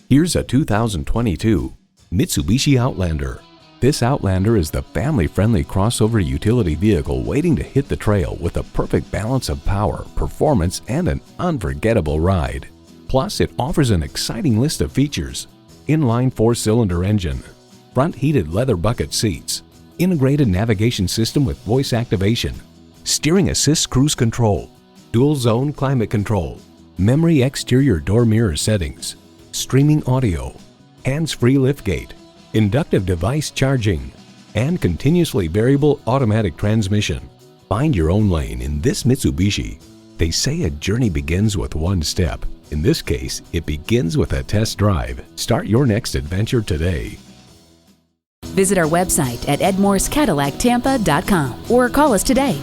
Here's a 2022 Mitsubishi Outlander. This Outlander is the family-friendly crossover utility vehicle waiting to hit the trail with a perfect balance of power, performance, and an unforgettable ride. Plus, it offers an exciting list of features: inline 4-cylinder engine, front heated leather bucket seats, integrated navigation system with voice activation, steering assist cruise control, dual zone climate control, memory exterior door mirror settings, streaming audio, hands-free liftgate, inductive device charging, and continuously variable automatic transmission. Find your own lane in this Mitsubishi. They say a journey begins with one step. In this case, it begins with a test drive. Start your next adventure today. Visit our website at edmorsecadillactampa.com or call us today.